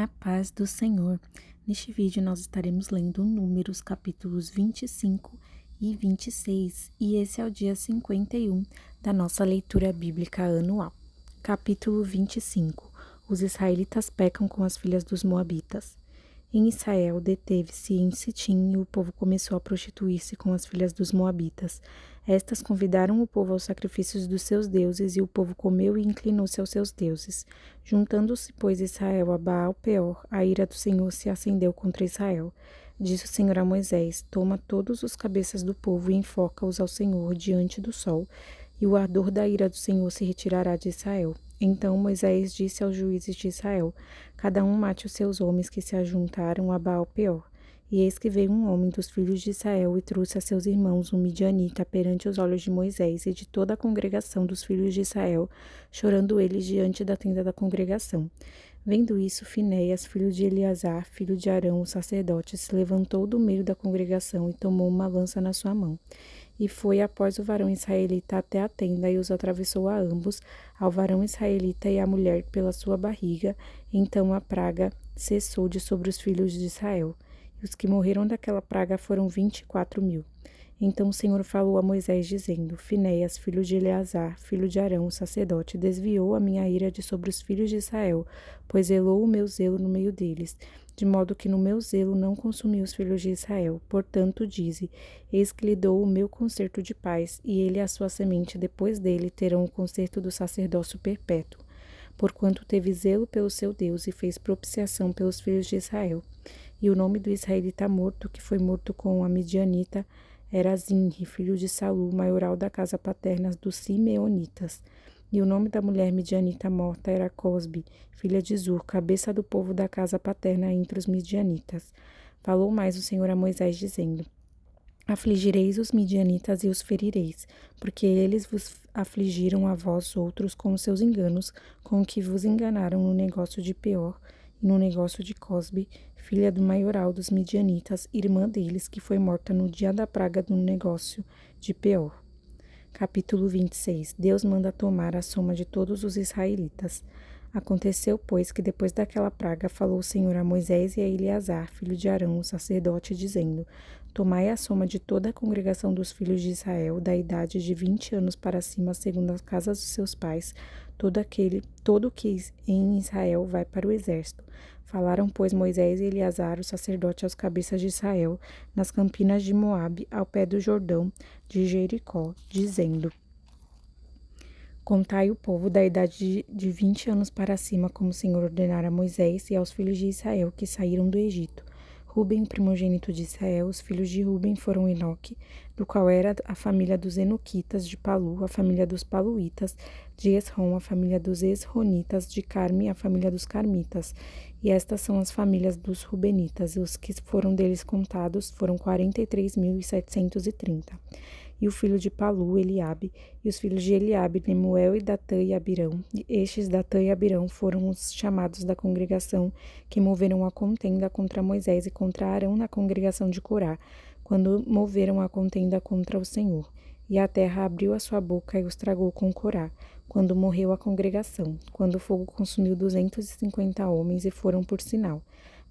A paz do Senhor. Neste vídeo nós estaremos lendo Números capítulos 25 e 26 e esse é o dia 51 da nossa leitura bíblica anual. Capítulo 25. Os israelitas pecam com as filhas dos moabitas. Em Israel deteve-se em Sitim e o povo começou a prostituir-se com as filhas dos moabitas. Estas convidaram o povo aos sacrifícios dos seus deuses e o povo comeu e inclinou-se aos seus deuses. Juntando-se, pois, Israel a Baal-peor, a ira do Senhor se acendeu contra Israel. Disse o Senhor a Moisés: Toma todos os cabeças do povo e enfoca-os ao Senhor diante do sol, e o ardor da ira do Senhor se retirará de Israel. Então Moisés disse aos juízes de Israel: Cada um mate os seus homens que se ajuntaram a Baal-peor. E eis que veio um homem dos filhos de Israel e trouxe a seus irmãos um midianita perante os olhos de Moisés e de toda a congregação dos filhos de Israel, chorando eles diante da tenda da congregação. Vendo isso, Finéias, filho de Eleazar, filho de Arão, o sacerdote, se levantou do meio da congregação e tomou uma lança na sua mão. E foi após o varão israelita até a tenda e os atravessou a ambos, ao varão israelita e à mulher pela sua barriga. Então a praga cessou de sobre os filhos de Israel. E os que morreram daquela praga foram 24.000. Então o Senhor falou a Moisés, dizendo: Finéias, filho de Eleazar, filho de Arão, o sacerdote, desviou a minha ira de sobre os filhos de Israel, pois zelou o meu zelo no meio deles, de modo que no meu zelo não consumi os filhos de Israel. Portanto, dize: Eis que lhe dou o meu concerto de paz, e ele e a sua semente depois dele terão o concerto do sacerdócio perpétuo, porquanto teve zelo pelo seu Deus e fez propiciação pelos filhos de Israel. E o nome do israelita morto, que foi morto com a midianita, era Zinri, filho de Salu, maioral da casa paterna dos Simeonitas. E o nome da mulher midianita morta era Cosbi, filha de Zur, cabeça do povo da casa paterna entre os midianitas. Falou mais o Senhor a Moisés, dizendo: Afligireis os midianitas e os ferireis, porque eles vos afligiram a vós outros com os seus enganos, com que vos enganaram no negócio de Peor e no negócio de Cosbi, filha do maioral dos midianitas, irmã deles, que foi morta no dia da praga do negócio de Peor. Capítulo 26. Deus manda tomar a soma de todos os israelitas. Aconteceu, pois, que depois daquela praga falou o Senhor a Moisés e a Eleazar, filho de Arão, o sacerdote, dizendo: Tomai a soma de toda a congregação dos filhos de Israel, da idade de 20 anos para cima, segundo as casas dos seus pais, todo que em Israel vai para o exército. Falaram, pois, Moisés e Eleazar, o sacerdote, aos cabeças de Israel, nas campinas de Moabe, ao pé do Jordão, de Jericó, dizendo: Contai o povo da idade de 20 anos para cima, como o Senhor ordenara a Moisés e aos filhos de Israel que saíram do Egito. Ruben, primogênito de Israel, os filhos de Ruben foram Enoque, do qual era a família dos Enoquitas, de Palu, a família dos Paluítas, de Esrom, a família dos Esronitas, de Carme, a família dos Carmitas. E estas são as famílias dos Rubenitas, e os que foram deles contados foram 43.730. E o filho de Palu, Eliabe, e os filhos de Eliabe, Nemuel e Datã e Abirão. E estes, Datã e Abirão, foram os chamados da congregação que moveram a contenda contra Moisés e contra Arão na congregação de Corá, quando moveram a contenda contra o Senhor. E a terra abriu a sua boca e os tragou com Corá, quando morreu a congregação, quando o fogo consumiu 250 homens e foram por sinal.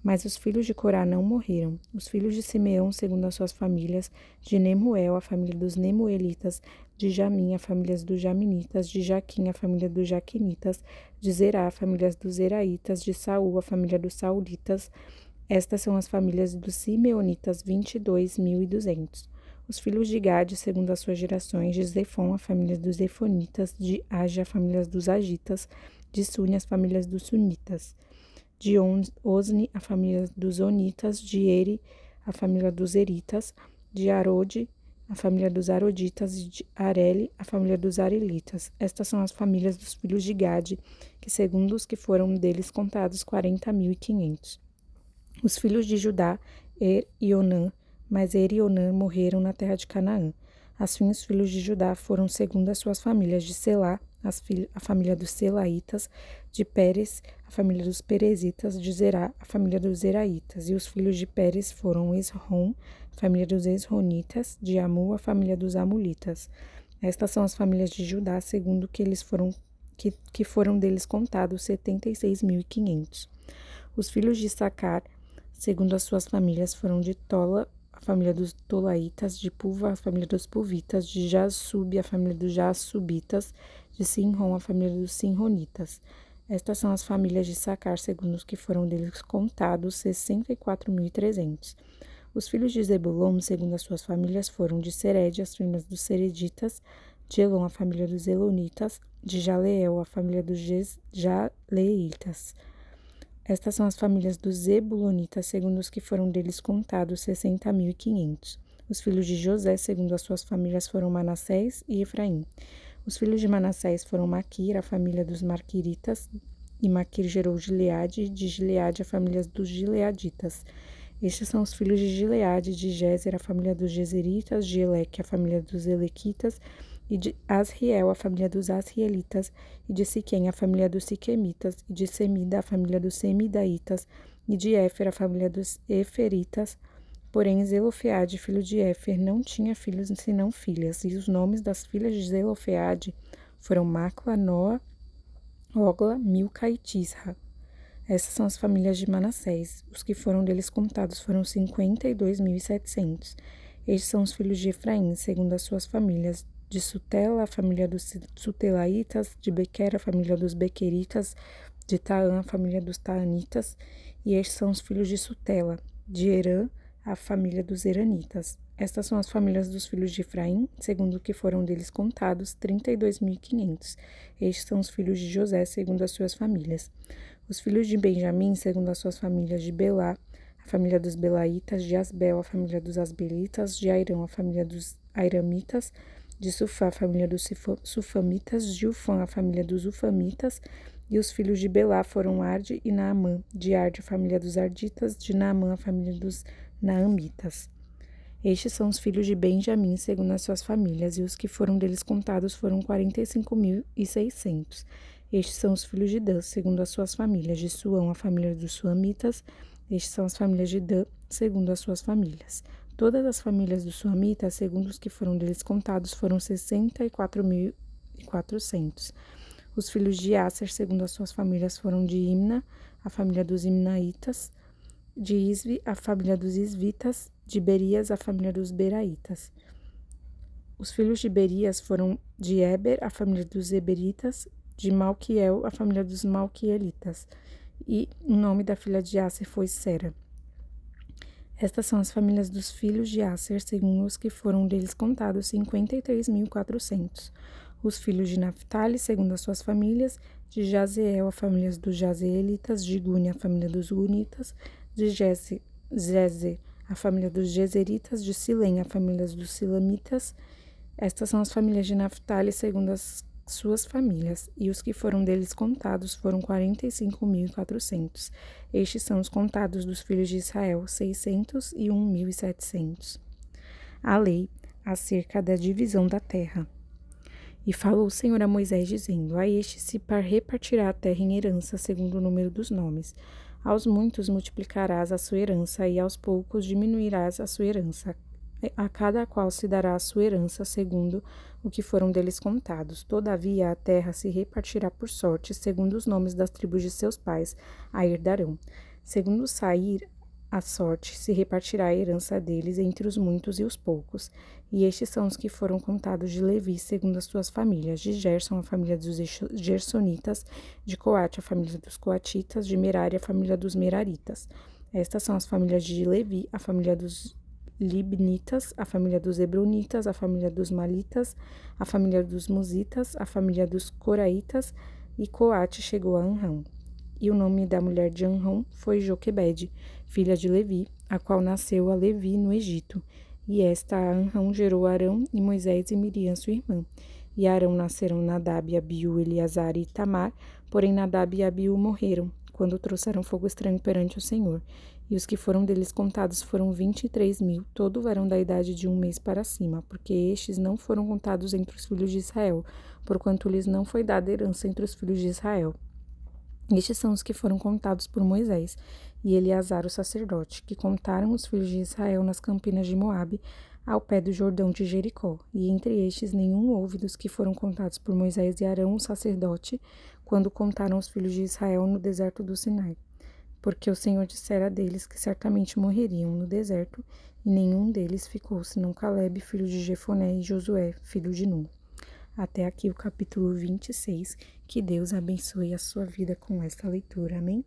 Mas os filhos de Corá não morreram. Os filhos de Simeão, segundo as suas famílias, de Nemuel, a família dos Nemuelitas, de Jamim, a família dos Jaminitas, de Jaquim, a família dos Jaquinitas, de Zerá, a família dos Zeraitas, de Saul, a família dos Saulitas. Estas são as famílias dos Simeonitas, 22.200. Os filhos de Gade, segundo as suas gerações, de Zefon, a família dos Zefonitas, de Aja, a família dos Agitas, de Suni, as famílias dos Sunitas, de Osni, a família dos Onitas, de Eri, a família dos Eritas, de Arode, a família dos Aroditas, e de Areli, a família dos Arelitas. Estas são as famílias dos filhos de Gade, que segundo os que foram deles contados, 40.500. Os filhos de Judá, e Onã, mas e Onã morreram na terra de Canaã. Assim, os filhos de Judá foram segundo as suas famílias: de Selá, a família dos Selaitas, de Pérez, a família dos Perezitas, de Zerá, a família dos Zeraitas. E os filhos de Pérez foram Esrom, a família dos Esronitas, de Amu, a família dos Amulitas. Estas são as famílias de Judá, segundo que foram deles contados, 76.500. Os filhos de Issacar, segundo as suas famílias, foram de Tola, a família dos Tolaitas, de Puva, a família dos Puvitas, de Jassub, a família dos Jassubitas, de Sinrom, a família dos Sinronitas. Estas são as famílias de Issacar, segundo os que foram deles contados, 64.300. Os filhos de Zebulon, segundo as suas famílias, foram de Sered, as filhas dos Sereditas, de Elon, a família dos Elonitas, de Jaleel, a família dos Jaleitas. Estas são as famílias dos Zebulonitas, segundo os que foram deles contados, 60.500. Os filhos de José, segundo as suas famílias, foram Manassés e Efraim. Os filhos de Manassés foram Maquir, a família dos Marquiritas, e Maquir gerou Gileade, e de Gileade a família dos Gileaditas. Estes são os filhos de Gileade, de Gézer, a família dos Gezeritas, de Eleque, a família dos Elequitas, e de Asriel, a família dos Asrielitas, e de Siquém, a família dos Siquemitas, e de Semida, a família dos Semidaitas, e de Éfer, a família dos Eferitas. Porém, Zelofeade, filho de Éfer, não tinha filhos senão filhas, e os nomes das filhas de Zelofeade foram Macla, Noa, Ogla, Milca e Tisra. Essas são as famílias de Manassés. Os que foram deles contados foram 52.700. Estes são os filhos de Efraim, segundo as suas famílias. De Sutela, a família dos Sutelaitas, de Bequer, a família dos Bequeritas, de Taã, a família dos Taanitas, e estes são os filhos de Sutela, de Herã, a família dos Heranitas. Estas são as famílias dos filhos de Efraim, segundo o que foram deles contados, 32.500. Estes são os filhos de José, segundo as suas famílias. Os filhos de Benjamim, segundo as suas famílias, de Belá, a família dos Belaitas, de Asbel, a família dos Asbelitas, de Airão, a família dos Airamitas, de Sufá, a família dos Sufamitas, de Ufã, a família dos Ufamitas, e os filhos de Belá foram Arde e Naamã, de Arde, a família dos Arditas, de Naamã, a família dos Naamitas. Estes são os filhos de Benjamim, segundo as suas famílias, e os que foram deles contados foram 45.600. Estes são os filhos de Dan, segundo as suas famílias, de Suão, a família dos Suamitas. Estes são as famílias de Dan, segundo as suas famílias. Todas as famílias dos Suamitas, segundo os que foram deles contados, foram 64.400. Os filhos de Aser, segundo as suas famílias, foram de Imna, a família dos Imnaitas, de Isvi, a família dos Isvitas, de Berias, a família dos Beraitas. Os filhos de Berias foram de Eber, a família dos Eberitas, de Malquiel, a família dos Malquielitas. E o nome da filha de Aser foi Sera. Estas são as famílias dos filhos de Aser, segundo os que foram deles contados, 53.400. Os filhos de Naphtali, segundo as suas famílias, de Jazeel, a família dos Jazeelitas, de Guni, a família dos Gunitas, de Jezer, a família dos Jezeritas, de Silém, a família dos Silamitas. Estas são as famílias de Naphtali, segundo as suas famílias, e os que foram deles contados foram 45.400. Estes são os contados dos filhos de Israel, 601.700. A lei acerca da divisão da terra. E falou o Senhor a Moisés, dizendo: a este se repartirá a terra em herança, segundo o número dos nomes. Aos muitos multiplicarás a sua herança, e aos poucos diminuirás a sua herança. A cada qual se dará a sua herança, segundo o que foram deles contados. Todavia, a terra se repartirá por sorte, segundo os nomes das tribos de seus pais, a herdarão. Segundo sair a sorte, se repartirá a herança deles entre os muitos e os poucos. E estes são os que foram contados de Levi, segundo as suas famílias: de Gerson, a família dos Gersonitas, de Coate, a família dos Coatitas, de Merari, a família dos Meraritas. Estas são as famílias de Levi, a família dos Libnitas, a família dos Hebronitas, a família dos Malitas, a família dos Musitas, a família dos Coraitas, e Coate chegou a Anrão. E o nome da mulher de Anrão foi Joquebede, filha de Levi, a qual nasceu a Levi no Egito. E esta Anrão gerou Arão e Moisés e Miriam, sua irmã. E Arão nasceram Nadab, Abiú, Eleazar e Itamar, porém Nadab e Abiú morreram, quando trouxeram fogo estranho perante o Senhor. E os que foram deles contados foram 23.000, todo varão da idade de 1 mês para cima, porque estes não foram contados entre os filhos de Israel, porquanto lhes não foi dada herança entre os filhos de Israel. Estes são os que foram contados por Moisés e Eleazar o sacerdote, que contaram os filhos de Israel nas campinas de Moabe, ao pé do Jordão de Jericó. E entre estes nenhum houve dos que foram contados por Moisés e Arão o sacerdote, quando contaram os filhos de Israel no deserto do Sinai. porque o Senhor dissera deles que certamente morreriam no deserto, e nenhum deles ficou, senão Calebe, filho de Jefoné, e Josué, filho de Nun. Até aqui o capítulo 26. Que Deus abençoe a sua vida com esta leitura. Amém?